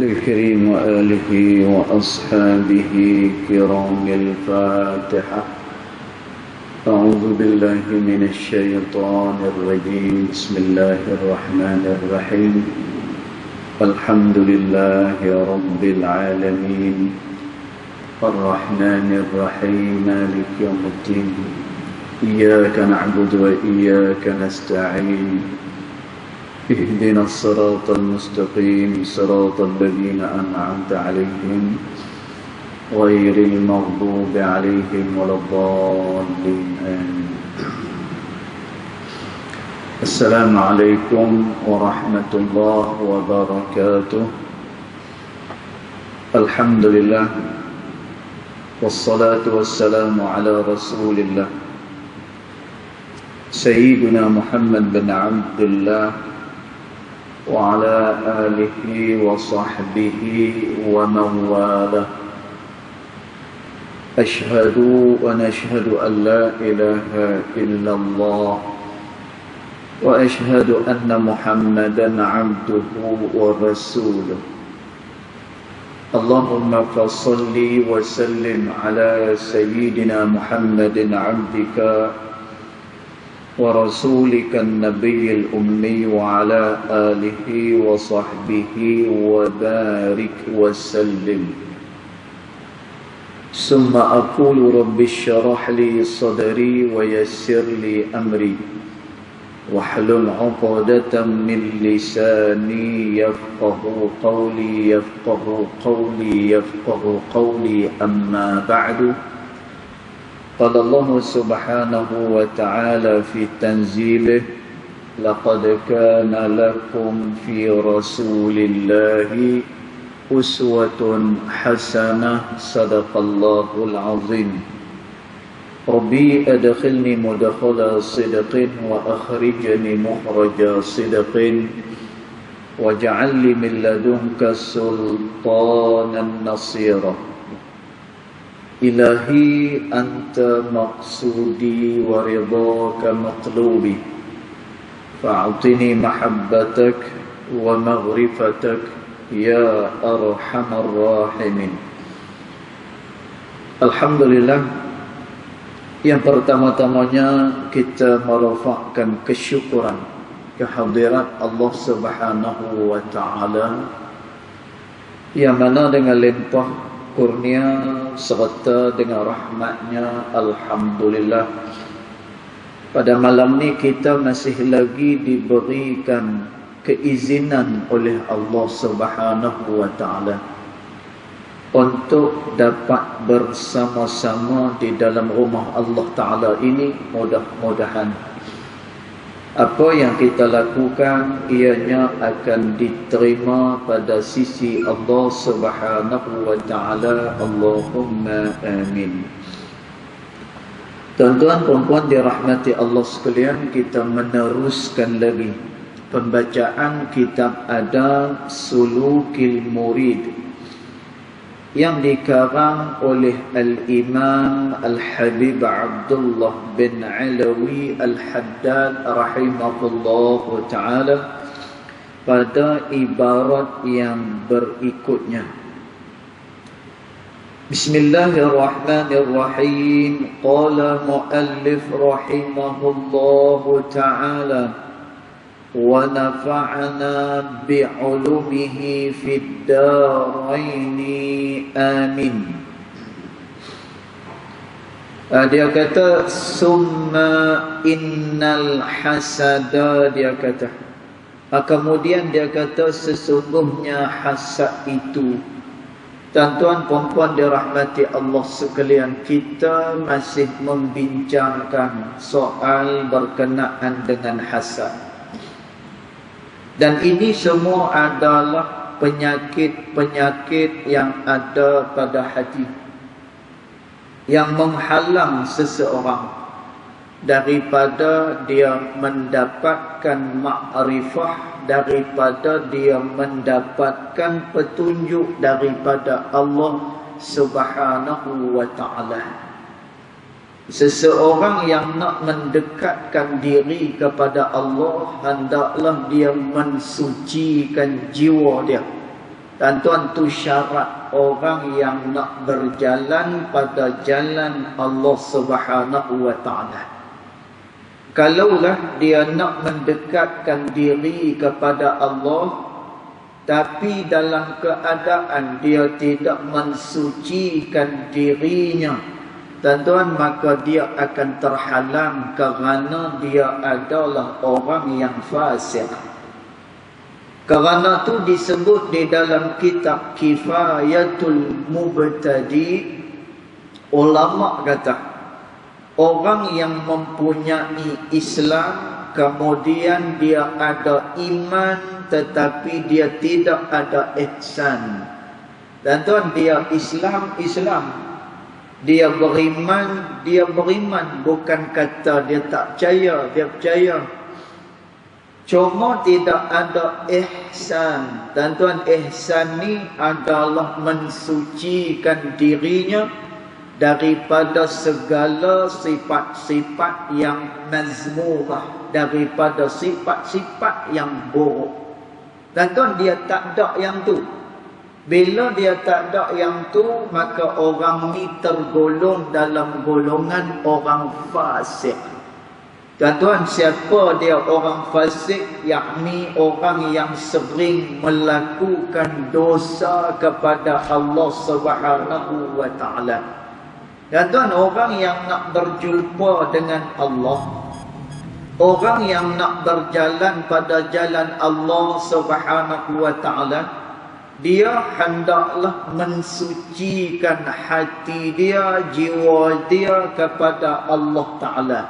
الكريم وآله وأصحابه كرام الفاتحة. أعوذ بالله من الشيطان الرجيم. بسم الله الرحمن الرحيم. الحمد لله رب العالمين الرحمن الرحيم مالك يوم الدين. إياك نعبد وإياك نستعين. اهدنا الصراط المستقيم صراط الذين أنعمت عليهم غير المغضوب عليهم ولا الضالين آمين. السلام عليكم ورحمة الله وبركاته. الحمد لله والصلاة والسلام على رسول الله سيدنا محمد بن عبد الله وعلى آله وصحبه ومن والاه. أشهد ونشهد أن لا إله إلا الله وأشهد أن محمدا عبده ورسوله. اللهم فصل وسلم على سيدنا محمد عبدك ورسولك النبي الأمي وعلى آله وصحبه وبارك وسلم. ثم أقول رب اشرح لي صدري ويسر لي أمري واحلل عقدة من لساني يفقه قولي أما بعد. قال الله سبحانه وتعالى في تنزيله: لقد كان لكم في رسول الله أسوة حسنة. صدق الله العظيم. ربي أدخلني مدخل صدق وأخرجني مخرج صدق واجعل لي من لدنك سلطانا نصيرا. إلهي أنت مقصودي ورضاك مطلوبي فأعطني محبتك ومغرفتك يا أرحم الراحمين. Alhamdulillah, yang pertama-tamanya kita merafakkan kesyukuran kehadirat Allah Subhanahu wa Ta'ala, yang mana dengan limpah kurnia serta dengan rahmatnya, alhamdulillah, pada malam ni kita masih lagi diberikan keizinan oleh Allah Subhanahu wa Ta'ala untuk dapat bersama-sama di dalam rumah Allah Ta'ala ini. Mudah-mudahan apa yang kita lakukan ianya akan diterima pada sisi Allah Subhanahu wa Ta'ala. Allahumma amin. Tuan-tuan perempuan dirahmati Allah sekalian, kita meneruskan lagi pembacaan kitab Adab Sulukil Murid yang dikarang oleh Al-Imam Al-Habib Abdullah bin Alawi Al-Haddad rahimahullah ta'ala pada ibarat yang berikutnya. Bismillahirrahmanirrahim. Qala muallif rahimahullah ta'ala wa nafa'ana bi'ulumihi fid daraini amin. Dia kata summa innal hasada, dia kata kemudian dia kata sesungguhnya hasad itu. Tuan-tuan perempuan dirahmati Allah sekalian, kita masih membincangkan soal berkenaan dengan hasad. Dan ini semua adalah penyakit-penyakit yang ada pada hati, yang menghalang seseorang daripada dia mendapatkan makrifah, daripada dia mendapatkan petunjuk daripada Allah Subhanahu wa Ta'ala. Seseorang yang nak mendekatkan diri kepada Allah, hendaklah dia mensucikan jiwa dia Tuan-tuan, tu syarat orang yang nak berjalan pada jalan Allah Subhanahu wa ta'ala. Kalaulah dia nak mendekatkan diri kepada Allah, tapi dalam keadaan dia tidak mensucikan dirinya, tuan-tuan, maka dia akan terhalang kerana dia adalah orang yang fasik. Kerana tu disebut di dalam kitab Kifayatul Mubtadi, ulama kata, orang yang mempunyai Islam kemudian dia ada iman tetapi dia tidak ada ihsan. Dan tuan, dia Islam, dia beriman, bukan kata dia tak percaya, dia percaya. Cuma tidak ada ihsan. Dan tuan, ihsan ni adalah mensucikan dirinya daripada segala sifat-sifat yang mazmumah, daripada sifat-sifat yang buruk. Dan tuan, dia tak ada yang tu. Bila dia tak ada yang tu, maka orang ni tergolong dalam golongan orang fasik. Tuan-tuan, siapa dia orang fasik? Yakni orang yang sering melakukan dosa kepada Allah Subhanahu wa ta'ala. Tuan-tuan, orang yang nak berjumpa dengan Allah, orang yang nak berjalan pada jalan Allah Subhanahu wa ta'ala, dia hendaklah mensucikan hati dia, jiwa dia kepada Allah Ta'ala.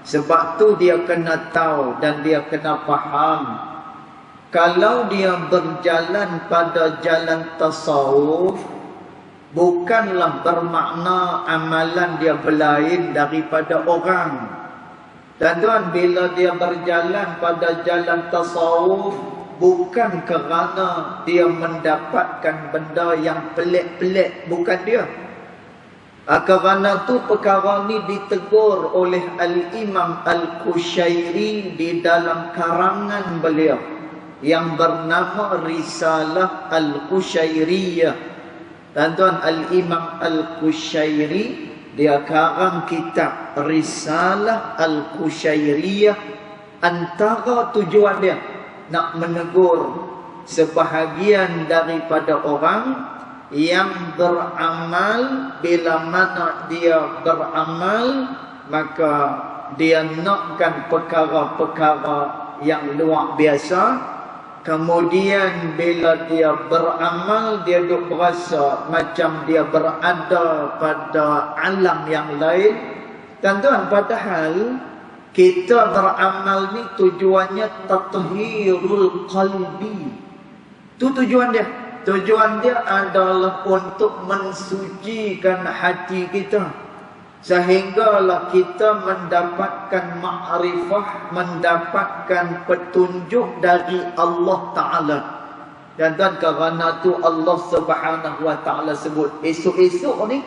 Sebab tu dia kena tahu dan dia kena faham, kalau dia berjalan pada jalan tasawuf, bukanlah bermakna amalan dia berlain daripada orang. Dan tuan, bila dia berjalan pada jalan tasawuf, bukan kerana dia mendapatkan benda yang pelik-pelik, bukan dia. Kerana tu perkara ni ditegur oleh Al-Imam Al-Qushairi di dalam karangan beliau yang bernama Risalah Al-Qushairiyah. Tuan-tuan, Al-Imam Al-Qushairi dia karang kitab Risalah Al-Qushairiyah. Antara tujuan dia nak menegur sebahagian daripada orang yang beramal. Bila mana dia beramal, maka dia nakkan perkara-perkara yang luar biasa. Kemudian bila dia beramal, dia duk berasa macam dia berada pada alam yang lain. Tuan-tuan, padahal kita beramal ni tujuannya tathhirul qalbi. Tu tujuan dia. Tujuan dia adalah untuk mensucikan hati kita, sehinggalah kita mendapatkan ma'rifah, mendapatkan petunjuk dari Allah Ta'ala. Dan kerana tu Allah Subhanahu wa Ta'ala sebut, esok-esok ni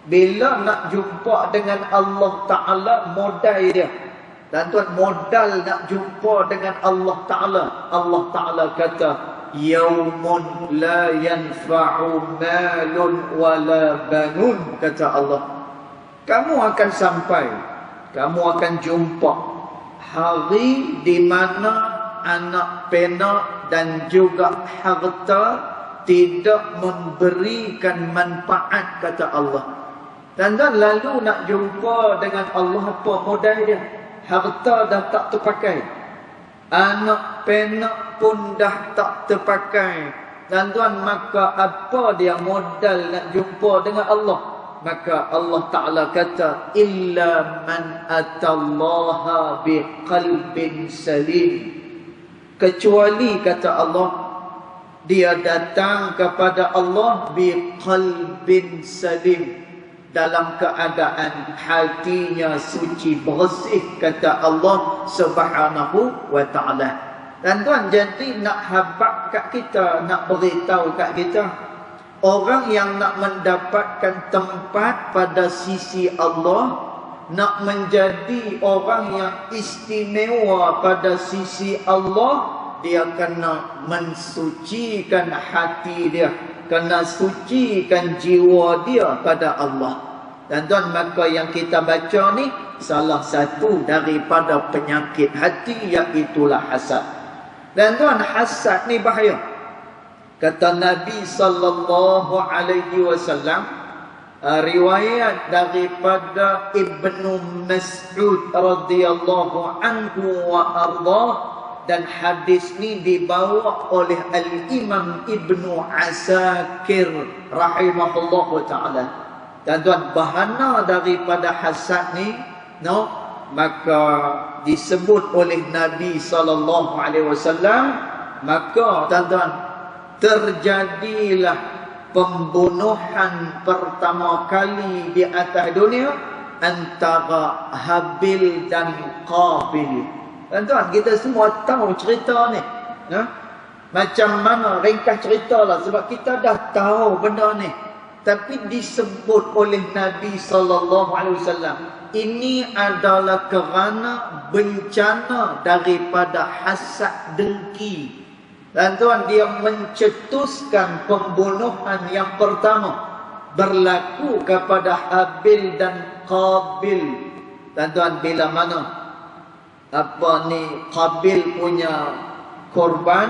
bila nak jumpa dengan Allah Ta'ala, modal dia. Dan modal nak jumpa dengan Allah Ta'ala. Allah Ta'ala kata, yaumun la yanfa'u malun wala banun, kata Allah. Kamu akan sampai, kamu akan jumpa hari di mana anak penak dan juga harta tidak memberikan manfaat, kata Allah. Dan lalu nak jumpa dengan Allah, apa modal dia? Harta dah tak terpakai, anak penak pun dah tak terpakai. Dan maka apa dia modal nak jumpa dengan Allah? Maka Allah Ta'ala kata, illa man atallaha biqalbin salim. Kecuali, kata Allah, dia datang kepada Allah biqalbin salim, dalam keadaan hatinya suci, bersih, kata Allah Subhanahu wa Ta'ala. Dan jadi nak habaq kat kita, nak beritahu kat kita, orang yang nak mendapatkan tempat pada sisi Allah, nak menjadi orang yang istimewa pada sisi Allah, dia kena mensucikan hati dia, kena sucikan jiwa dia pada Allah. Dan tuan, maka yang kita baca ni salah satu daripada penyakit hati, iaitulah hasad. Dan tuan, hasad ni bahaya. Kata Nabi sallallahu alaihi wasallam, riwayat daripada Ibnu Mas'ud radhiyallahu anhu wa ardah, dan hadis ni dibawa oleh Al-Imam Ibnu Asakir rahimahullahu ta'ala. Dan tuan, bahana daripada hasad ni, maka disebut oleh Nabi sallallahu alaihi wasallam, maka tuan-tuan, terjadilah pembunuhan pertama kali di atas dunia antara Habil dan Qabil. Tuan-tuan, kita semua tahu cerita ni. Macam mana, ringkas ceritalah, sebab kita dah tahu benda ni. Tapi disebut oleh Nabi SAW, ini adalah kerana bencana daripada hasad dengki. Dan tuan, dia mencetuskan pembunuhan yang pertama berlaku kepada Habil dan Qabil. Dan tuan, bila mana Qabil punya korban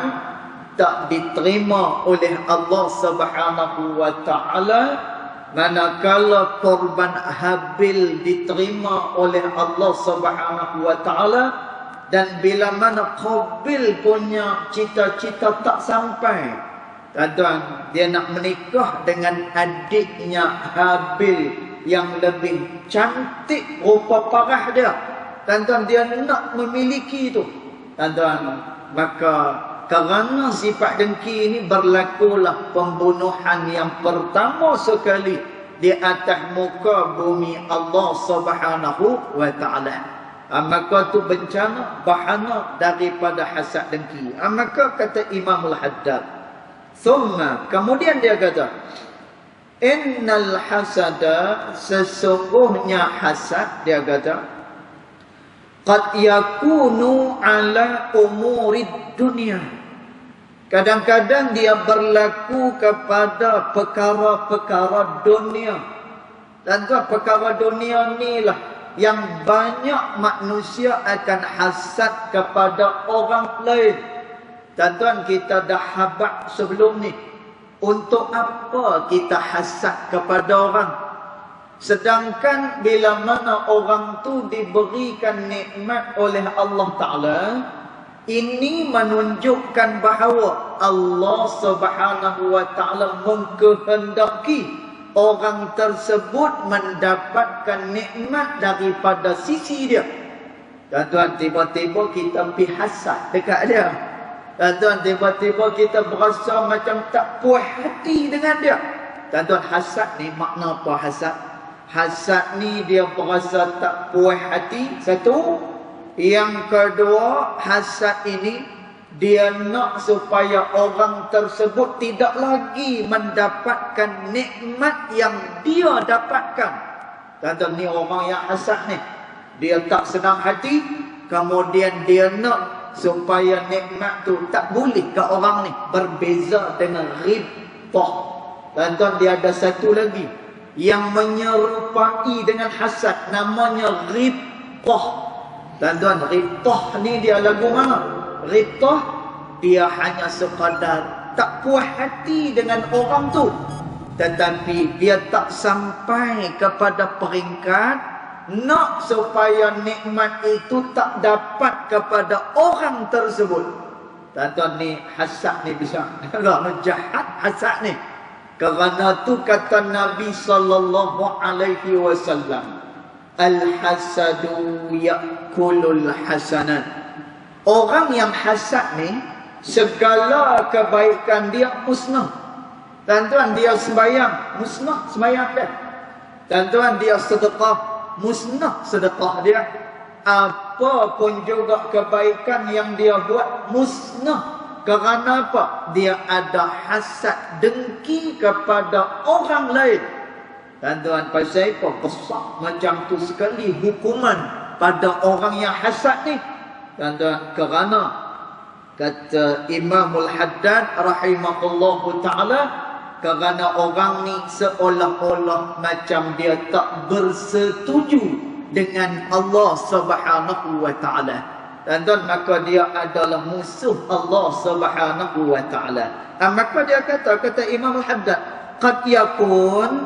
tak diterima oleh Allah Subhanahu wa ta'ala, manakala korban Habil diterima oleh Allah Subhanahu wa ta'ala, dan bila mana Qabil punya cita-cita tak sampai, tuan, dia nak menikah dengan adiknya Habil yang lebih cantik rupa parah dia. Tuan-tuan, dia nak memiliki itu. Tuan-tuan, maka kerana sifat dengki ini berlakulah pembunuhan yang pertama sekali di atas muka bumi Allah Subhanahu wa ta'ala. Maka tu bencana, bahana daripada hasad dengki. Maka kata Imamul Haddad, thumma, kemudian dia kata, innal hasada, sesungguhnya hasad, dia kata, qad yakunu ala umurid dunia. Kadang-kadang dia berlaku kepada perkara-perkara dunia. Dan tu perkara dunia ni lah yang banyak manusia akan hasad kepada orang lain. Dan tuan, kita dah habaq sebelum ni, untuk apa kita hasad kepada orang? Sedangkan bila mana orang tu diberikan nikmat oleh Allah Ta'ala, ini menunjukkan bahawa Allah Subhanahu wa ta'ala mengkehendaki orang tersebut mendapatkan nikmat daripada sisi dia. Dan tuan, tiba-tiba kita pergi hasad dekat dia. Dan tuan, tiba-tiba kita berasa macam tak puas hati dengan dia. Dan tuan, hasad ni makna apa hasad? Hasad ni dia berasa tak puas hati, satu. Yang kedua, hasad ini dia nak supaya orang tersebut tidak lagi mendapatkan nikmat yang dia dapatkan. Tuan-tuan, ni orang yang hasad ni, dia tak senang hati, kemudian dia nak supaya nikmat tu tak boleh ke orang ni. Berbeza dengan ghibtah. Tuan-tuan, dia ada satu lagi yang menyerupai dengan hasad, namanya ghibtah. Tuan-tuan, ghibtah ni dia lagu mana? Ghibtah, dia hanya sekadar tak puas hati dengan orang tu, tetapi dia tak sampai kepada peringkat nak supaya nikmat itu tak dapat kepada orang tersebut. Tuan-tuan, ni hasad ni bisa kerana jahat hasad ni. Kerana tu kata Nabi sallallahu alaihi wasallam, al-hasadu ya'kulul hasanat. Orang yang hasad ni, segala kebaikan dia musnah. Tuan-tuan, dia sembahyang, musnah sembahyang dia. Tuan-tuan, dia sedekah, musnah sedekah dia. Apa pun juga kebaikan yang dia buat, musnah. Kerana apa? Dia ada hasad dengki kepada orang lain. Tuan-tuan, pasal apa? Besar macam tu sekali hukuman pada orang yang hasad ni. Tuan-tuan, kerana Kata Imamul Haddad rahimahullahu ta'ala, kerana orang ni seolah-olah macam dia tak bersetuju dengan Allah subhanahu wa ta'ala. Tuan-tuan, maka dia adalah musuh Allah subhanahu wa ta'ala. Maka dia kata Imamul Haddad, qad yakun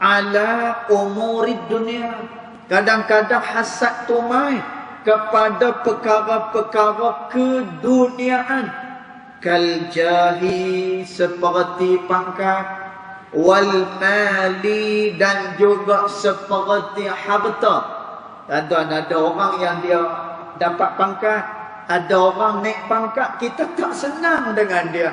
ala umurid dunia. Kadang-kadang hasad tu main kepada perkara-perkara keduniaan. Kal jahi, seperti pangkat, wal mali, dan juga seperti harta. Tuan-tuan, ada orang yang dia dapat pangkat, ada orang naik pangkat, kita tak senang dengan dia.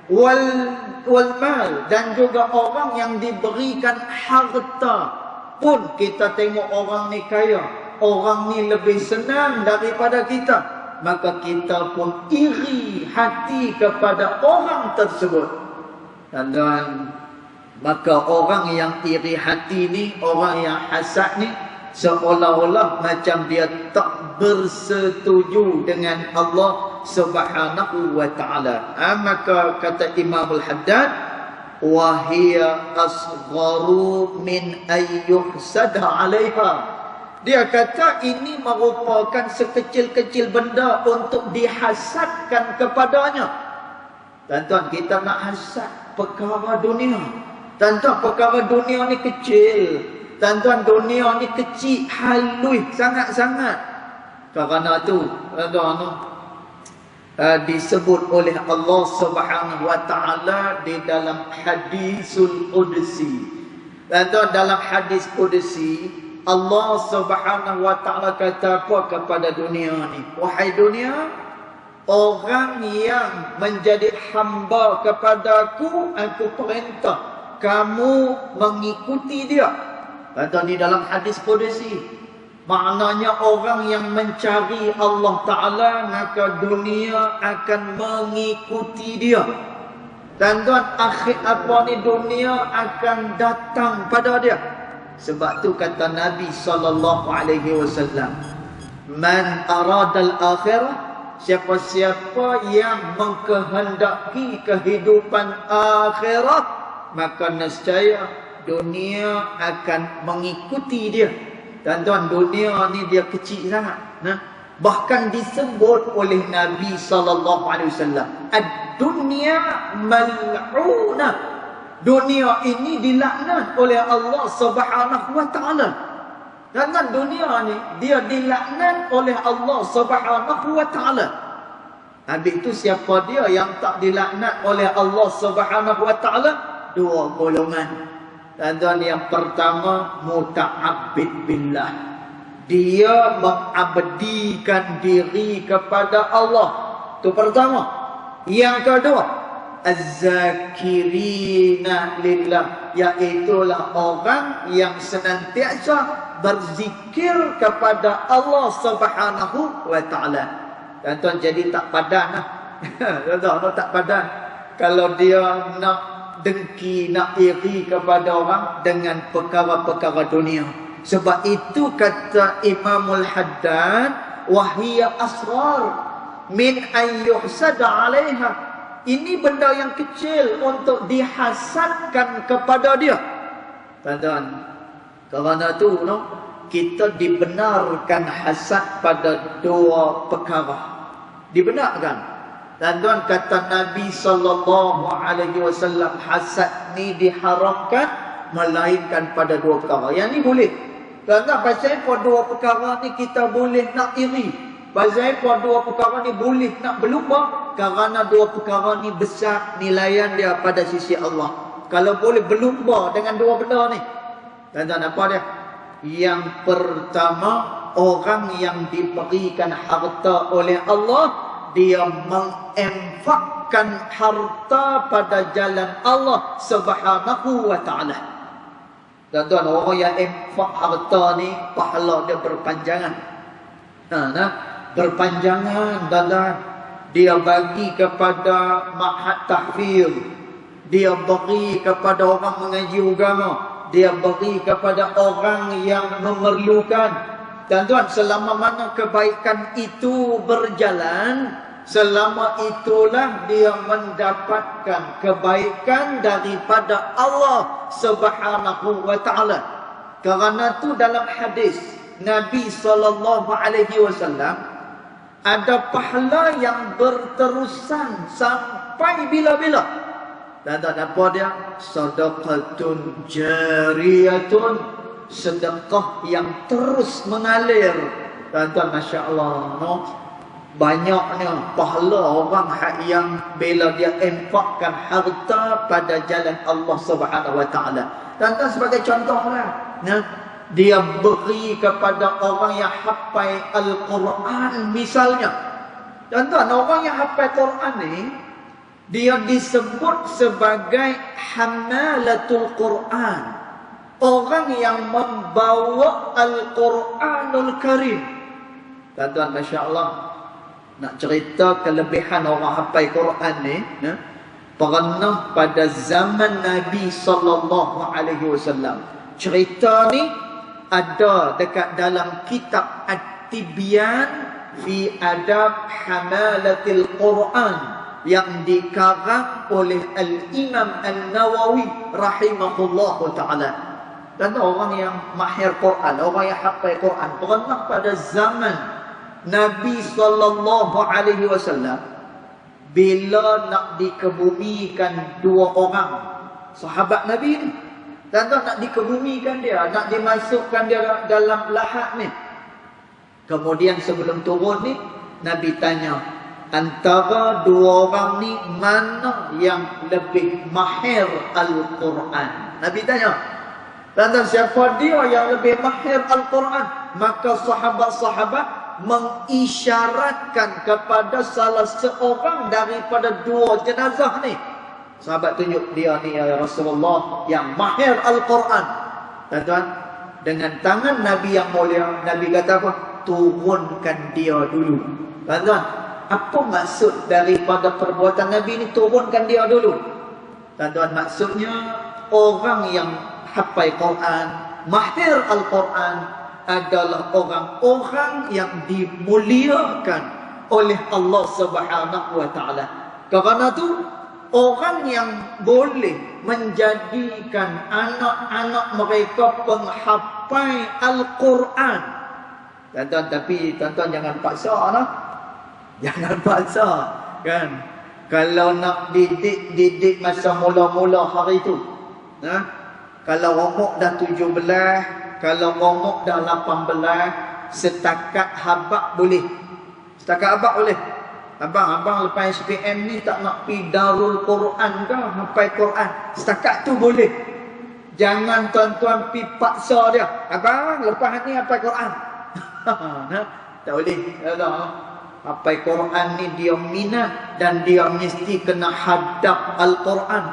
Wal mal, dan juga orang yang diberikan harta pun kita tengok orang ni kaya, orang ni lebih senang daripada kita, maka kita pun iri hati kepada orang tersebut. Dan maka orang yang iri hati ni, orang yang hasad ni, seolah-olah macam dia tak bersetuju dengan Allah subhanahu wa ta'ala. Maka kata Imamul Haddad, wa hiya asgharu min ayyuhsada 'alaiha. Dia kata ini merupakan sekecil-kecil benda untuk dihasadkan kepadanya. Tuan-tuan, kita nak hasad perkara dunia. Tuan-tuan, perkara dunia ni kecil. Tuan-tuan, dunia ni kecil, halus sangat-sangat. Kerana tu, tuan-tuan, disebut oleh Allah Subhanahu wa ta'ala di dalam hadisul qudsi. Tuan-tuan, dalam hadis qudsi, Allah Subhanahu wa ta'ala kata apa kepada dunia ni? Wahai dunia, orang yang menjadi hamba kepadaku, aku perintah kamu mengikuti dia. Tuan-tuan, di dalam hadis qudsi, maknanya orang yang mencari Allah Ta'ala, maka dunia akan mengikuti dia. Tuan-tuan, akhir apa ni, dunia akan datang pada dia. Sebab tu kata Nabi SAW, man aradal akhirah, siapa-siapa yang mengkehendaki kehidupan akhirat, maka nescaya dunia akan mengikuti dia. Tuan-tuan, dunia ni dia kecil sangat. Bahkan disebut oleh Nabi SAW, ad-dunya mal'unah. Dunia ini dilaknat oleh Allah Subhanahu wa ta'ala. Tuan-tuan, dunia ni dia dilaknat oleh Allah Subhanahu wa ta'ala. Habis itu siapa dia yang tak dilaknat oleh Allah Subhanahu wa ta'ala? Dua golongan. Tuan-tuan, yang pertama, muta'abbid billah. Dia mengabdikan diri kepada Allah. Itu pertama. Yang kedua, az-zakirina lillah, iaitulah orang yang senantiasa berzikir kepada Allah Subhanahu wa ta'ala. Tuan-tuan, jadi tak padan lah. Tuan-tuan, tak padan kalau dia nak dengki, nak iri kepada orang dengan perkara-perkara dunia. Sebab itu kata Imamul Haddad, wahiyya asghar min ayyuhsada 'alaiha. Ini benda yang kecil untuk dihasadkan kepada dia. Tuan-tuan, kerana tu kita dibenarkan hasad pada dua perkara. Dibenarkan. Tuan-tuan, kata Nabi SAW, hasad ni diharamkan melainkan pada dua perkara. Yang ni boleh. Tuan-tuan, pasal pada dua perkara ni kita boleh nak iri. Pasal pada dua perkara ni boleh nak berlumba, kerana dua perkara ni besar nilaian dia pada sisi Allah. Kalau boleh berlumba dengan dua benda ni, tuan-tuan, apa dia? Yang pertama, orang yang diberikan harta oleh Allah, dia menginfakkan harta pada jalan Allah Subhanahu wa ta'ala. Tuan-tuan, orang yang infak harta ni, pahala dia berpanjangan. Berpanjangan, tuan-tuan. Dia bagi kepada ma'had tahfidz, dia beri kepada orang mengaji agama, dia beri kepada orang yang memerlukan. Tuan-tuan, selama mana kebaikan itu berjalan, selama itulah dia mendapatkan kebaikan daripada Allah Subhanahu wa taala. Kerana tu dalam hadis Nabi SAW ada pahala yang berterusan sampai bila-bila. Dan apa dia? Sedekatun jariyatun, sedekah yang terus mengalir. Tuan-tuan, Masya Allah, no? Banyaknya pahala orang yang bila dia infakkan harta pada jalan Allah Subhanahu wa taala. Tuan-tuan, sebagai contohlah, nah, dia beri kepada orang yang hafal Al-Quran misalnya. Tuan-tuan, orang yang hafal Quran ni dia disebut sebagai hamalatul Quran, orang yang membawa Al-Quranul Karim. Tuan-tuan, Masya Allah, nak cerita kelebihan orang hafal Quran ni, ya? Pernah pada zaman Nabi SAW. Cerita ni ada dekat dalam kitab At-Tibyan fi Adab Hamalatil Quran yang dikarang oleh Al-Imam An-Nawawi rahimahullahu ta'ala. Dan orang yang mahir Quran, orang yang hafal Quran, pernah pada zaman Nabi SAW, bila nak dikebumikan dua orang sahabat Nabi ni, dan nak dikebumikan dia, nak dimasukkan dia dalam lahat ni. Kemudian sebelum turun ni, Nabi tanya, antara dua orang ni mana yang lebih mahir Al-Quran? Nabi tanya. Dan siapa dia yang lebih mahir Al-Quran? Maka sahabat-sahabat mengisyaratkan kepada salah seorang daripada dua jenazah ni. Sahabat tunjuk, dia ni ya Rasulullah yang mahir Al-Quran. Tuan-tuan, dengan tangan Nabi yang mulia, Nabi kata apa? Turunkan dia dulu. Tuan-tuan, apa maksud daripada perbuatan Nabi ni turunkan dia dulu? Tuan-tuan, maksudnya orang yang hafal Quran, mahir Al-Quran adalah orang-orang yang dimuliakan oleh Allah Subhanahu wa taala. Kerana tu orang yang boleh menjadikan anak-anak mereka penghafal Al-Quran. Tuan-tuan, tapi tuan-tuan jangan paksa lah. Jangan paksa, kan? Kalau nak didik masa mula-mula hari tu, nah, kalau umur dah 17, kalau umur dah 18, setakat habak boleh. Setakat habak boleh. Abang lepas SPM ni tak nak pergi Darul Quran ke, hafal Quran. Setakat tu boleh. Jangan tuan-tuan pergi paksa dia. Abang lepas ni hafal Quran. Tak boleh. Hafal Quran ni dia minat dan dia mesti kena hadap Al-Quran.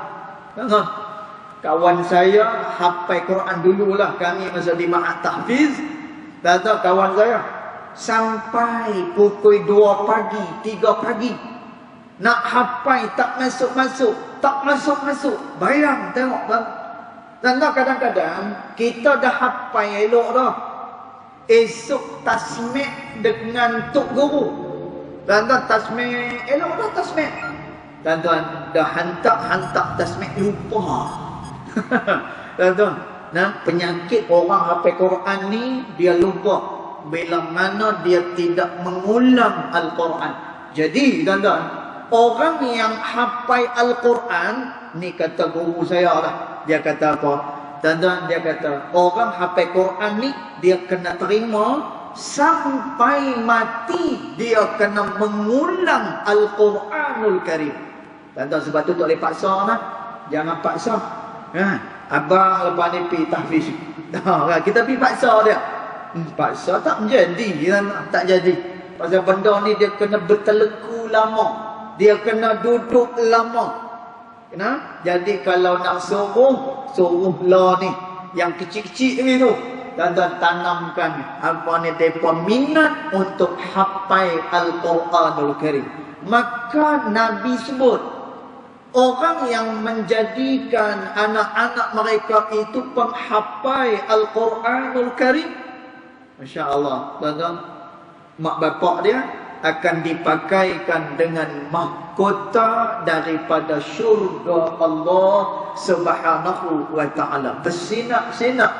Kawan saya hafal Quran dululah, kami masa di Ma'at Tahfiz. Datang kawan saya sampai pukul 2 pagi, 3 pagi. Nak hafal tak masuk-masuk, tak masuk-masuk. Bayang tengok bang. Dan kadang-kadang kita dah hafal elok dah, esok tasmih dengan tok guru. Tuan-tuan, tasmih elok dah tasmih. Tuan-tuan, dah hantar tasmih lupa. Tuan-tuan, nah, penyakit orang hafal Quran ni, dia lupa bila mana dia tidak mengulang Al-Quran. Jadi tuan-tuan, orang yang hafal Al-Quran ni, kata guru saya lah, dia kata apa? Tuan-tuan, dia kata orang hafal Quran ni dia kena terima sampai mati, dia kena mengulang Al-Quranul Karim. Tuan-tuan, sebab tu tak boleh paksa lah. Jangan paksa. Abang lepas ni pergi tahfiz. Kita pergi paksa dia. Paksa tak menjadi, tak jadi. Pasal benda ni dia kena berteleku lama, dia kena duduk lama. Jadi kalau nak suruhlah ni yang kecil-kecil ni tu, tuan-tuan tanamkan apa ni, depa minat untuk hafal Al-Quranul Karim. Maka Nabi sebut orang yang menjadikan anak-anak mereka itu penghafal Al-Quranul Karim, Masya Allah, tuan-tuan, mak bapak dia akan dipakaikan dengan mahkota daripada syurga Allah Subhanahu wa ta'ala. Bersinak-sinak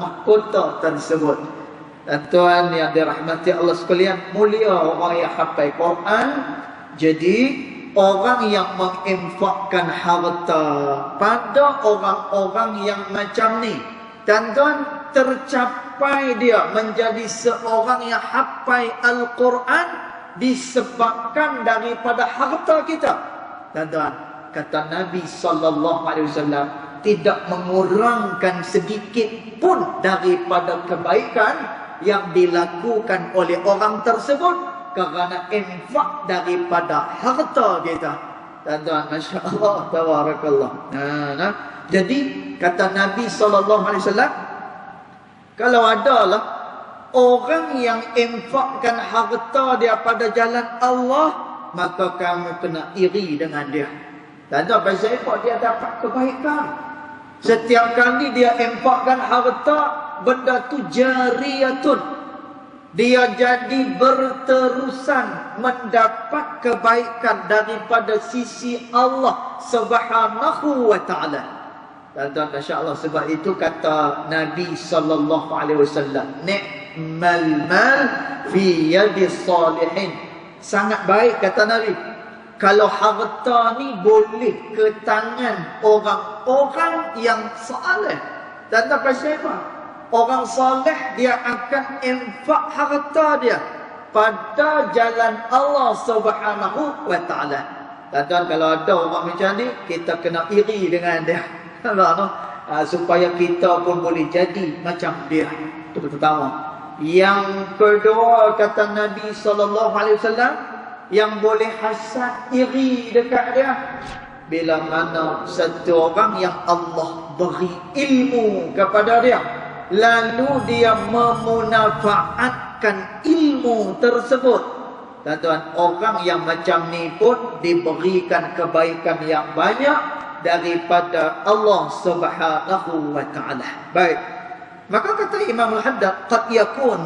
mahkota tersebut. Dan tuan yang dirahmati Allah sekalian, mulia orang yang hafal Quran. Jadi orang yang menginfakkan harta pada orang-orang yang macam ni, tuan-tuan, tercapai dia menjadi seorang yang hafal Al-Quran disebabkan daripada harta kita. Tuan-tuan, kata Nabi SAW, tidak mengurangkan sedikit pun daripada kebaikan yang dilakukan oleh orang tersebut kerana infak daripada harta kita. Tuan-tuan, Masya Allah, tabarakallah. Jadi kata Nabi SAW, kalau adalah orang yang infakkan harta dia pada jalan Allah, maka kamu kena iri dengan dia. Dan pasal apa? Dia dapat kebaikan. Setiap kali dia infakkan harta, benda tu jariyatun. Dia jadi berterusan mendapat kebaikan daripada sisi Allah Subhanahu wa ta'ala. Tuan-tuan, Masya Allah, sebab itu kata Nabi SAW, ni'mal mal fi yadis salihin. Sangat baik, kata Nabi, kalau harta ni boleh ke tangan orang-orang yang saleh. Tuan-tuan, pasal apa? Orang saleh dia akan infak harta dia pada jalan Allah Subhanahu wa ta'ala. Tuan-tuan, kalau ada orang macam ni, kita kena iri dengan dia. Supaya kita pun boleh jadi macam dia. Itu pertama. Yang kedua, kata Nabi SAW, yang boleh hasad iri dekat dia, bila mana satu orang yang Allah beri ilmu kepada dia, lalu dia memanfaatkan ilmu tersebut. Tuan-tuan, orang yang macam ni pun diberikan kebaikan yang banyak daripada Allah Subhanahu wa ta'ala. Baik. Maka kata Imam Al-Haddad, qad yakun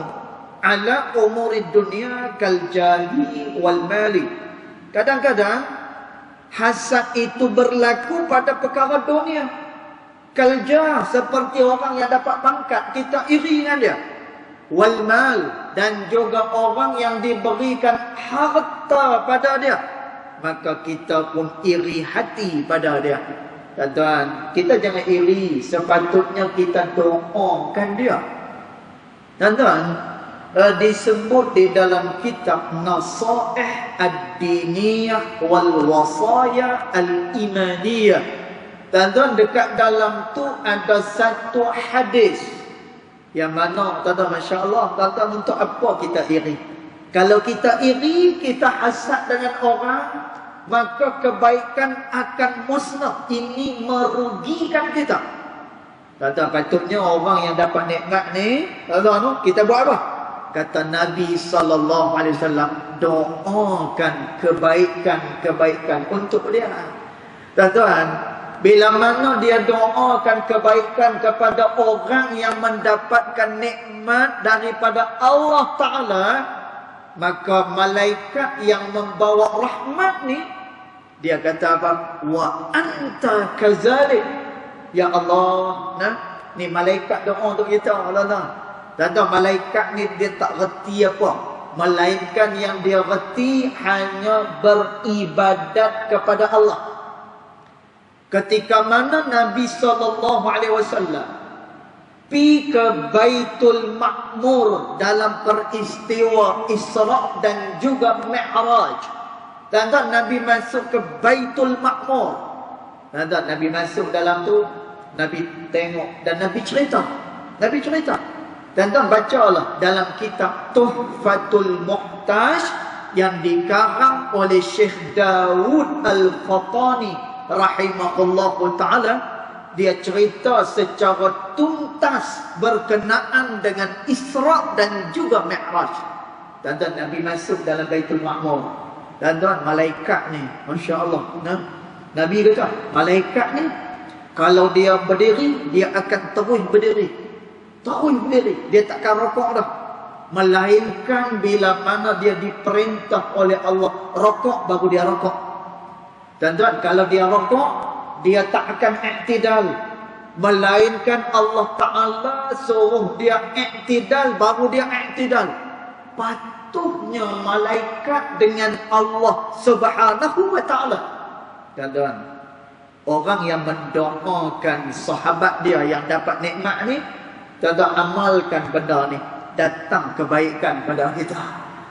ala umurid dunia kal jahi wal mali. Kadang-kadang hasad itu berlaku pada perkara dunia. Kal jah, seperti orang yang dapat pangkat, kita iri dengan dia. Wal mal, dan juga orang yang diberikan harta pada dia, maka kita pun iri hati pada dia. Tuan-tuan, kita jangan iri, sepatutnya kita doakan dia. Tuan-tuan, disebut di dalam kitab Nasaih Ad-Diniyah wal Wasaya Al-Imaniyah. Tuan-tuan, dekat dalam tu ada satu hadis yang mana, tuan-tuan, Masya Allah, tuan-tuan, untuk apa kita iri? Kalau kita iri, kita hasad dengan orang, maka kebaikan akan musnah. Ini merugikan kita. Tuan-tuan, patutnya orang yang dapat nikmat ni, tuan-tuan, kita buat apa? Kata Nabi SAW, doakan kebaikan-kebaikan untuk dia. Tuan-tuan, bila mana dia doakan kebaikan kepada orang yang mendapatkan nikmat daripada Allah Ta'ala, maka malaikat yang membawa rahmat ni, dia kata apa? Wa anta kazalik. Ya Allah, ni malaikat doa untuk kita. Allah. Dan malaikat ni dia tak reti apa. Malaikat yang dia reti hanya beribadat kepada Allah. Ketika mana Nabi SAW pergi ke Baitul Ma'mur dalam peristiwa Isra' dan juga Mi'raj. Dan Nabi masuk ke Baitul Ma'mur. Dan Nabi masuk dalam tu, Nabi tengok dan Nabi cerita. Dan bacalah dalam kitab Tuhfatul Muhtaj yang dikarang oleh Syekh Daud Al-Qatani rahimahullahu ta'ala. Dia cerita secara tuntas berkenaan dengan Isra' dan juga Mi'raj. Dan Nabi masuk dalam Baitul Ma'mur. Dan malaikat ni, Masya Allah, Nabi kata, malaikat ni kalau dia berdiri, dia akan terus berdiri. Dia takkan rokok dah. Melainkan bila mana dia diperintah oleh Allah rokok, baru dia rokok. Tuan-tuan, kalau dia rokok, dia tak akan i'tidal. Melainkan Allah Ta'ala suruh dia i'tidal, baru dia i'tidal. Patuhnya malaikat dengan Allah Subhanahu wa Ta'ala. Tuan-tuan, orang yang mendoakan sahabat dia yang dapat nikmat ni, tuan-tuan amalkan benda ni, datang kebaikan pada kita.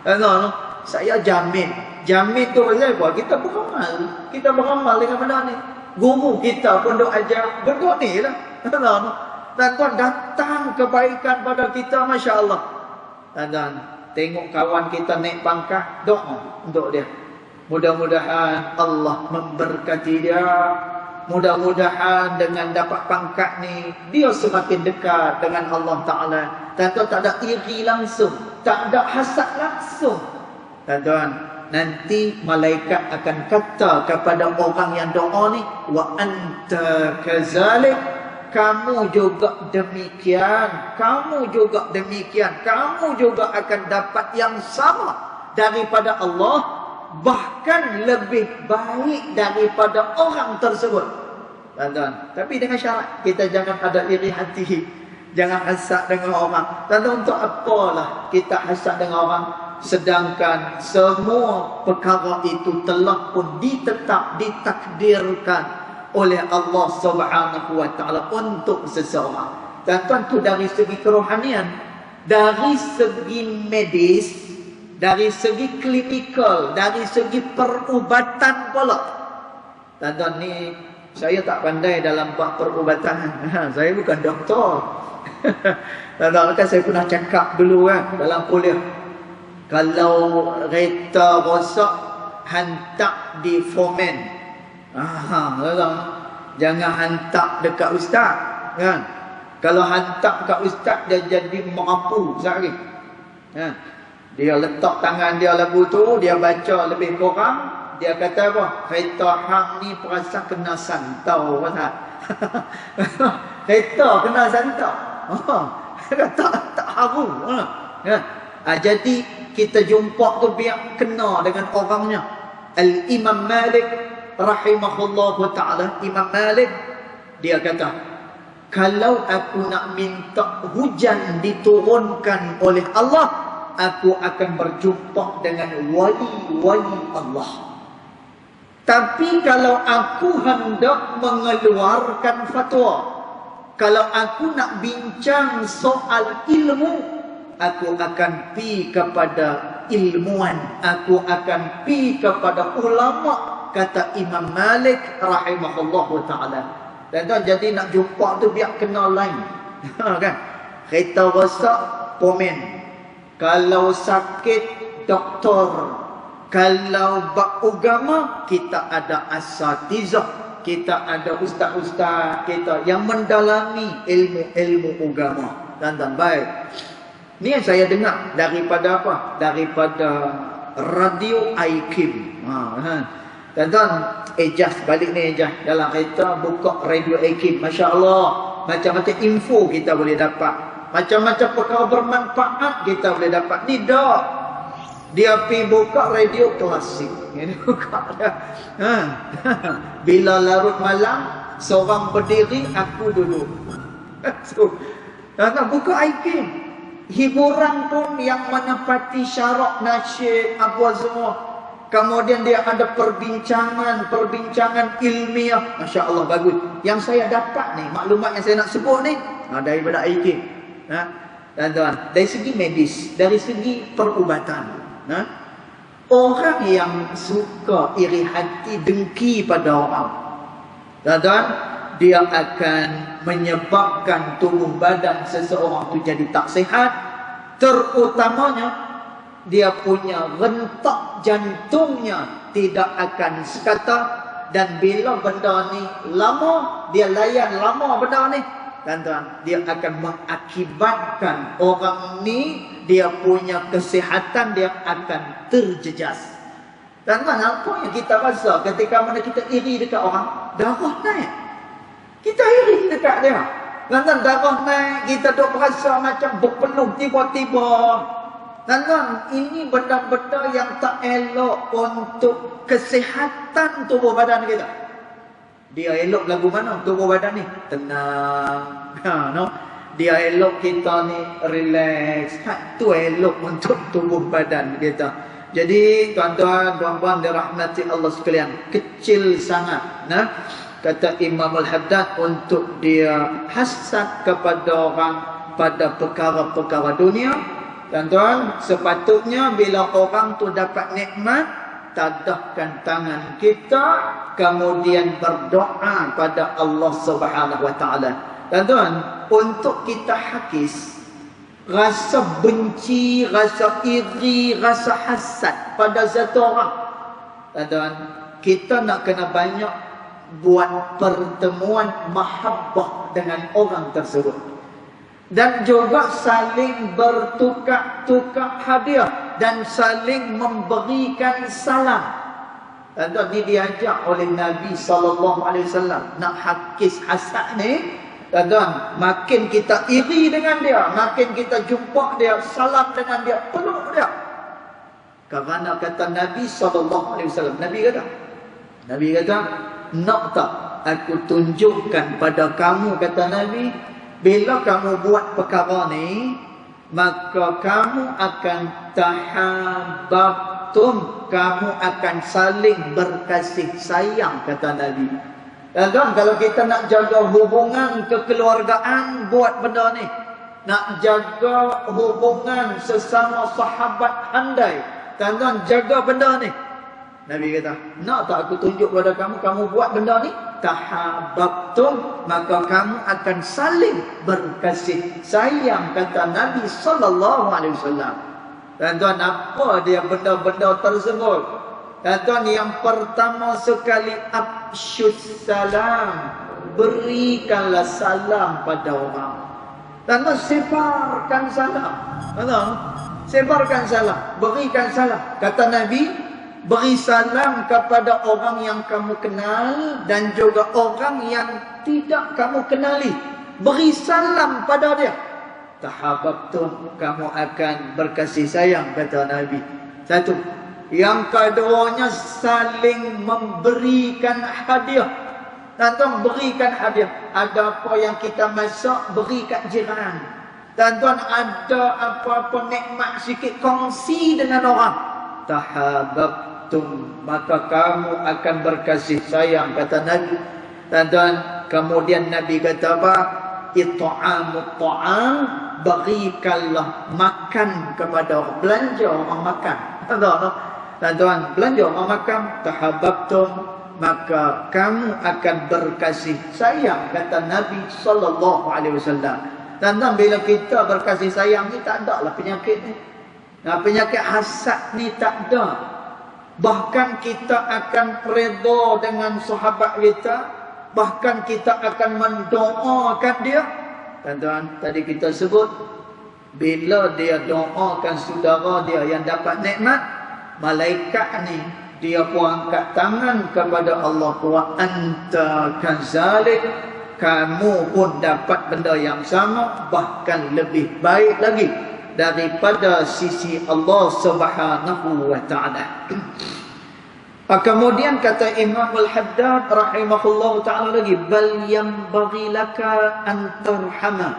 Tuan-tuan, saya jamin. Jamin tu pasal apa? Kita beramal. Kita beramal dengan benda ni. Guru kita pun duk ajar benda ni lah. Tuan-tuan, datang kebaikan pada kita, Masya Allah. Tuan-tuan, tengok kawan kita naik pangkat, doa untuk dia. Mudah-mudahan Allah memberkati dia. Mudah-mudahan dengan dapat pangkat ni, dia semakin dekat dengan Allah Ta'ala. Tuan-tuan, tak ada iri langsung, tak ada hasad langsung. Tuan-tuan, nanti malaikat akan kata kepada orang yang doa ni, wa anta kazalik, kamu juga demikian, kamu juga demikian, kamu juga akan dapat yang sama daripada Allah, bahkan lebih baik daripada orang tersebut. Tuan-tuan, tapi dengan syarat kita jangan ada iri hati, jangan hasad dengan orang. Tuan-tuan, untuk apalah kita hasad dengan orang, sedangkan semua perkara itu telah pun ditakdirkan oleh Allah Subhanahu wa Ta'ala untuk seseorang. Tuan-tuan, tu dari segi kerohanian. Dari segi medis, dari segi klinikal, dari segi perubatan pula. Tuan-tuan, ni saya tak pandai dalam bab perubatan. Saya bukan doktor. Tuan-tuan, kan saya pernah cakap dulu kan dalam kuliah, kalau kereta rosak, hantar di foreman. Jangan hantar dekat ustaz, kan? Kalau hantar dekat ustaz, dia jadi merapu sekali. Dia letak tangan dia lagu tu, dia baca lebih kurang, dia kata apa? Kereta hang ni perasa kena santau, pasal. Kereta kena santau. Tak haru. Jadi kita jumpa tu biar kena dengan orangnya. Al-Imam Malik rahimahullahu ta'ala, Imam Malik, dia kata, kalau aku nak minta hujan diturunkan oleh Allah, aku akan berjumpa dengan wali-wali Allah. Tapi kalau aku hendak mengeluarkan fatwa, kalau aku nak bincang soal ilmu, aku akan pi kepada ilmuwan, aku akan pi kepada ulama, kata Imam Malik rahimahullahu ta'ala. Dan tuan, jadi nak jumpa tu biar kena line. Kan? Kereta rosak, pomen. Kalau sakit, doktor. Kalau bab agama, kita ada asatizah, kita ada ustaz-ustaz kita yang mendalami ilmu-ilmu agama. Dan baik. Ni yang saya dengar daripada apa? Daripada radio IKIM. Tuan-tuan, Ejaz, balik ni Ejaz, dalam kereta buka radio IKIM. Masya Allah, macam-macam info kita boleh dapat, macam-macam perkara bermanfaat kita boleh dapat. Ni dah dia pergi buka radio klasik. Ini buka dah. Bila larut malam, seorang berdiri, aku duduk. So, tuan-tuan, buka IKIM. Hiburan pun yang menepati syarak, nasyid, apa semua. Kemudian dia ada perbincangan ilmiah. Masya Allah, bagus. Yang saya dapat ni, maklumat yang saya nak sebut ni, daripada IKIM. Tuan-tuan, dari segi medis, dari segi perubatan. Orang yang suka iri hati, dengki pada orang, tuan-tuan, dia akan menyebabkan tubuh badan seseorang itu jadi tak sihat. Terutamanya dia punya rentak jantungnya tidak akan sekata. Dan bila benda ni lama, dia layan lama benda ni, tuan-tuan, dia akan mengakibatkan orang ni, dia punya kesihatan dia akan terjejas. Tuan-tuan, apa yang kita rasa ketika mana kita iri dekat orang? Darah naik. Kita iri dekat dia. Tuan-tuan, darah naik, kita duk rasa macam berpeluh tiba-tiba. Tuan-tuan, ini benda-benda yang tak elok untuk kesihatan tubuh badan kita. Dia elok lagu mana tubuh badan ni? Tenang. No? Dia elok kita ni relax. Tu elok untuk tubuh badan kita. Jadi tuan-tuan, puan-puan dirahmati Allah sekalian, kecil sangat. Nah, kata Imam Al-Haddad, untuk dia hasad kepada orang pada perkara-perkara dunia. Tuan-tuan, sepatutnya bila orang tu dapat nikmat, tadahkan tangan kita, kemudian berdoa pada Allah Subhanahu Wa Taala. Tuan-tuan, untuk kita hakis rasa benci, rasa iri, rasa hasad pada satu orang, tuan-tuan, kita nak kena banyak buat pertemuan mahabbah dengan orang tersebut. Dan juga saling bertukar-tukar hadiah dan saling memberikan salam. Dan ini diajak oleh Nabi SAW. Nak hakis hasad ni, dan makin kita iri dengan dia, makin kita jumpa dia, salam dengan dia, peluk dia. Kerana kata Nabi SAW, Nabi kata, nak tak aku tunjukkan pada kamu, kata Nabi, bila kamu buat perkara ni, maka kamu akan tahabbtum, kamu akan saling berkasih sayang, kata Nabi. Dan kalau kita nak jaga hubungan kekeluargaan, buat benda ni. Nak jaga hubungan sesama sahabat handai, tuan-tuan, jaga benda ni. Nabi kata, nak tak aku tunjuk pada kamu, kamu buat benda ni, tahabbtum, maka kamu akan saling berkasih sayang, kata Nabi SAW. Tuan-tuan, apa dia benda-benda tersebut? Tuan-tuan, yang pertama sekali, afsyus salam, berikanlah salam pada orang. Tuan-tuan, sebarkan salam. Tuan-tuan, sebarkan salam, berikan salam. Kata Nabi, beri salam kepada orang yang kamu kenal dan juga orang yang tidak kamu kenali. Beri salam pada dia. Tahabbtum, kamu akan berkasih sayang, kata Nabi. Satu. Yang keduanya, saling memberikan hadiah. Tuan-tuan, berikan hadiah. Ada apa yang kita masak, beri kat jiran. Tuan-tuan, ada apa-apa nikmat sikit, kongsi dengan orang. Tahabbtum, maka kamu akan berkasih sayang, kata Nabi. Tuan-tuan, kemudian Nabi kata apa? It'amut ta'am, berikanlah makan kepada orang, belanja orang makan. Tuan-tuan, belanja orang makan. Tahabbtum, maka kamu akan berkasih sayang, kata Nabi SAW. Tuan-tuan, bila kita berkasih sayang ni, tak ada lah penyakit ni. Nah, penyakit hasad ni tak ada. Bahkan kita akan redha dengan sahabat kita. Bahkan kita akan mendoakan dia. Tuan-tuan, tadi kita sebut, bila dia doakan saudara dia yang dapat nikmat, malaikat ni, dia pun angkat tangan kepada Allah. Wa anta kazalik, kamu pun dapat benda yang sama, bahkan lebih baik lagi daripada sisi Allah Subhanahu wa Ta'ala. Kemudian kata Imam Al-Haddad rahimahullah ta'ala lagi, bal yang bagilaka antarhama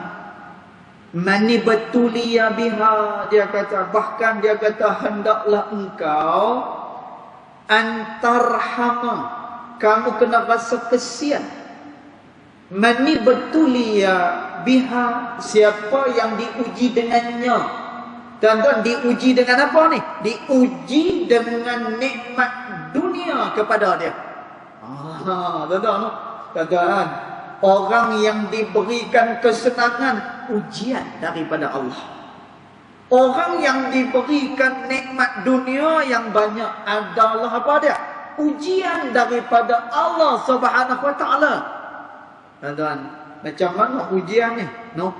mani betulia biha. Dia kata, bahkan dia kata, hendaklah engkau antarhama, kamu kena rasa kesian. Mani betulia biha, siapa yang diuji dengannya. Tuan-tuan, diuji dengan apa ni? Diuji dengan nikmat dunia kepada dia. Tuan-tuan, orang yang diberikan kesenangan, ujian daripada Allah. Orang yang diberikan nikmat dunia yang banyak adalah apa dia? Ujian daripada Allah Subhanahu wa Ta'ala. Tuan-tuan, macam mana ujian ni? No?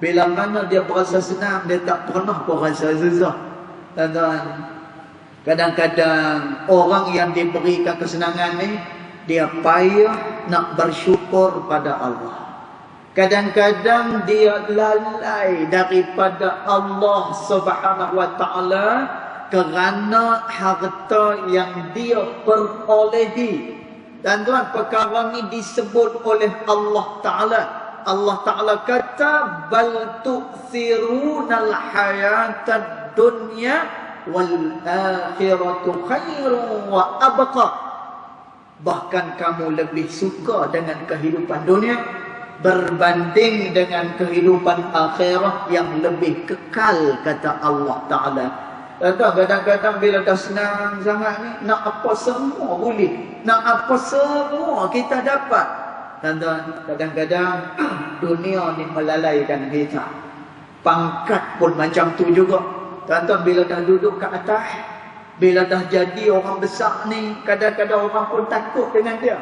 Bila mana dia berasa senang, dia tak pernah berasa susah. Tuan-tuan, kadang-kadang orang yang diberikan kesenangan ni, dia payah nak bersyukur pada Allah. Kadang-kadang dia lalai daripada Allah Subhanahu wa taala kerana harta yang dia perolehi. Dan tuan, perkara ni disebut oleh Allah Taala. Allah Taala kata bal tu'thirunal hayatad dunya wal akhiratu khairun wa abqa. Bahkan kamu lebih suka dengan kehidupan dunia berbanding dengan kehidupan akhirat yang lebih kekal, kata Allah Ta'ala. Kadang-kadang bila dah senang sangat ni, nak apa semua boleh, nak apa semua kita dapat. Dan kadang-kadang dunia ni melalaikan kita. Pangkat pun macam tu juga. Tuan-tuan, bila dah duduk kat atas, bila dah jadi orang besar ni, kadang-kadang orang pun takut dengan dia.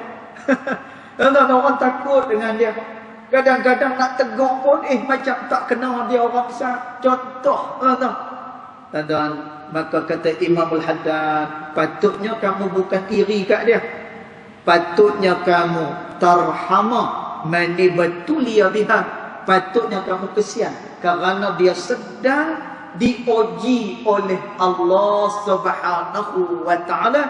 Tuan-tuan, orang takut dengan dia. Kadang-kadang nak tegur pun, macam tak kenal dia orang besar. Contoh, tuan-tuan, maka kata Imamul Haddad, patutnya kamu bukan iri kat dia. Patutnya kamu tarhama mani batuliya biha. Patutnya kamu kesian kerana dia sedang diuji oleh Allah Subhanahu wa taala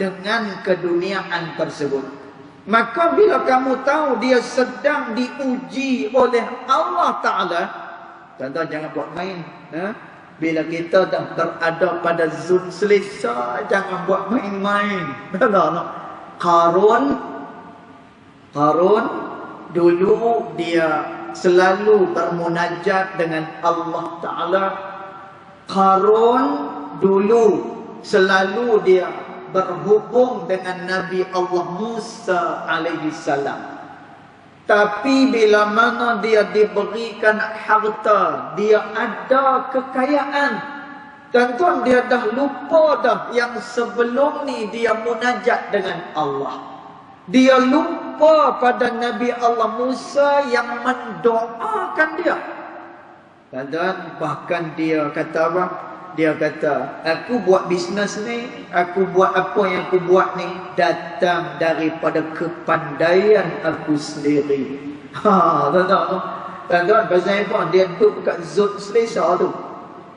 dengan keduniaan tersebut. Maka bila kamu tahu dia sedang diuji oleh Allah Ta'ala, tuan-tuan jangan buat main. Bila kita dah berada pada zon selesa, jangan buat main-main. Qarun dulu dia selalu bermunajat dengan Allah Ta'ala. Qarun dulu selalu dia berhubung dengan Nabi Allah Musa alaihi salam. Tapi bila mana dia diberikan harta, dia ada kekayaan, tuan-tuan, dia dah lupa dah yang sebelum ni dia munajat dengan Allah. Dia lupa pada Nabi Allah Musa yang mendoakan dia. Tuan-tuan, bahkan dia kata apa? Dia kata, aku buat bisnes ni, aku buat apa yang aku buat ni datang daripada kepandaian aku sendiri. Tuan-tuan, pasal apa? Dia duduk kat zon selesa tu.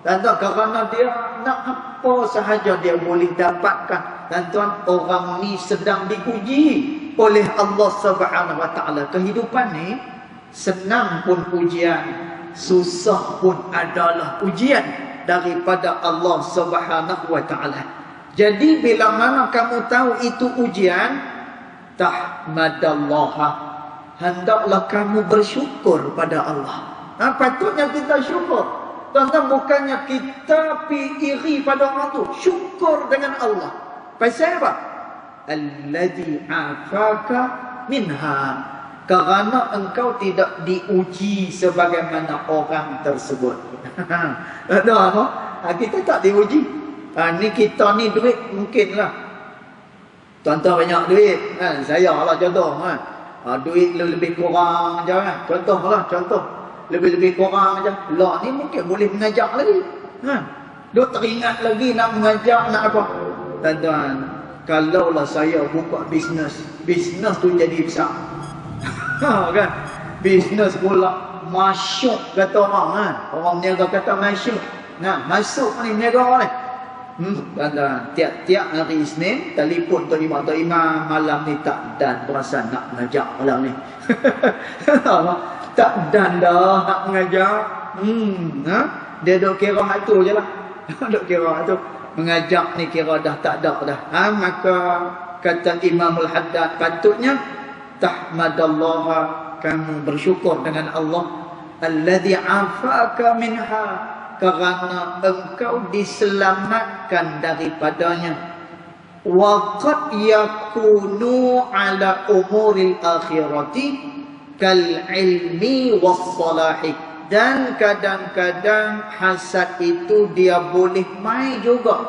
Tuan-tuan, kerana dia nak apa sahaja dia boleh dapatkan. Tuan-tuan, orang ni sedang diuji oleh Allah Subhanahu wa taala. Kehidupan ni senang pun ujian, susah pun adalah ujian daripada Allah Subhanahu wa taala. Jadi bila mana kamu tahu itu ujian, tahmadallah, hendaklah kamu bersyukur pada Allah. Patutnya kita syukur. Tuan-tuan, bukannya kita iri pada orang tu, syukur dengan Allah. Pasal apa? Alladzi afaka minha, kerana engkau tidak diuji sebagaimana orang tersebut. Ada apa? Kita tak diuji. Ni kita ni duit mungkinlah. Tuan-tuan banyak duit. Saya lah contoh. Duit lebih kurang je. Contoh. Lebih kurang je. Lah ni mungkin boleh mengajar lagi. Duk teringat lagi nak mengajar, nak apa. Tuan-tuan, kalaulah saya buka bisnes tu jadi besar. Kan? Bisnes pula masyuk kata orang kan. Orang niaga kata masyuk. Masuk ni niaga ni. Tuan-tuan, tiap-tiap hari Isnin telefon Tok Imam, malam ni tak dan berasa nak mengajar malam ni. Tak dan dah nak mengajar. Dia duk kira hal tu je lah. Duk kira hal tu. Mengajar ni kira dah tak ada dah. Maka kata Imamul Haddad, patutnya tahmadallah, kamu bersyukur dengan Allah, alladzi afaka minha, kerana engkau diselamatkan daripadanya. Wa qad yakunu ala umuril akhirati kal ilmi was salahi, dan kadang-kadang hasad itu dia boleh mai juga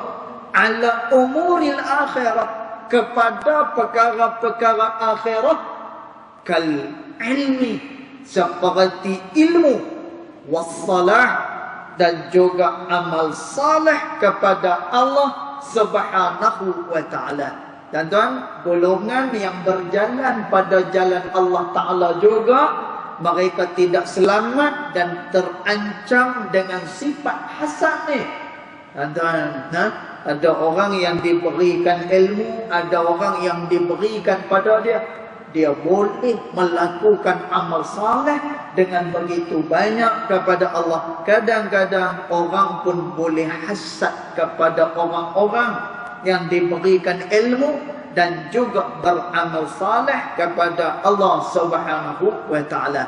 ala umuril akhirat, kepada perkara-perkara akhirat, kal ilmi, seperti ilmu, wassalah, dan juga amal saleh kepada Allah Subhanahu wa taala. Dan tuan, golongan yang berjalan pada jalan Allah Taala juga mereka tidak selamat dan terancam dengan sifat hasad ni. Ada orang yang diberikan ilmu, ada orang yang diberikan pada dia boleh melakukan amal saleh dengan begitu banyak kepada Allah. Kadang-kadang orang pun boleh hasad kepada orang-orang yang diberikan ilmu dan juga beramal saleh kepada Allah Subhanahu wa taala.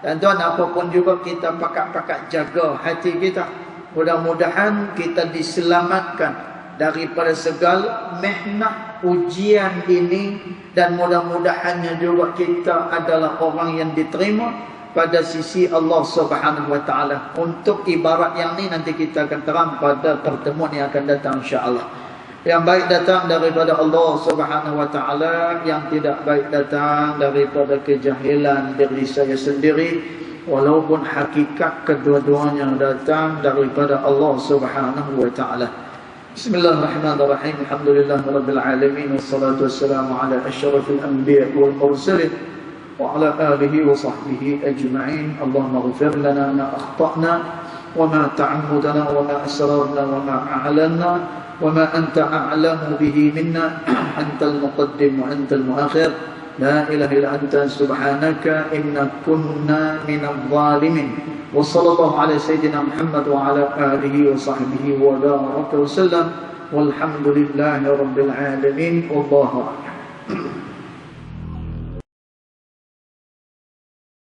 Dan tuan, apapun juga kita pakat-pakat jaga hati kita. Mudah-mudahan kita diselamatkan daripada segala mihnah ujian ini, dan mudah-mudahannya juga kita adalah orang yang diterima pada sisi Allah Subhanahu wa taala. Untuk ibarat yang ni nanti kita akan terang pada pertemuan yang akan datang insya-Allah. Yang baik datang daripada Allah Subhanahu wa taala, yang tidak baik datang daripada kejahilan diri saya sendiri, walaupun hakikat kedua-duanya datang daripada Allah Subhanahu wa taala. Bismillahirrahmanirrahim. Alhamdulillahirabbil alamin, wassalatu wassalamu ala asyrafil anbiya'i wal mursalin wa ala alihi wa sahbihi ajma'in. Allahumma ighfir lana ma akhtana wa ma ta'ammudna wa ma asrarna wa ma a'lanna wa ma anta a'lamu bihi minna. Antal muqaddim wa antal muakhir. La ilaha illa anta subhanaka inna kunna minadh dhalimin. وصلى الله على سيدنا محمد وعلى آله وصحبه وبارك وسلم والحمد لله رب العالمين والله أعلم.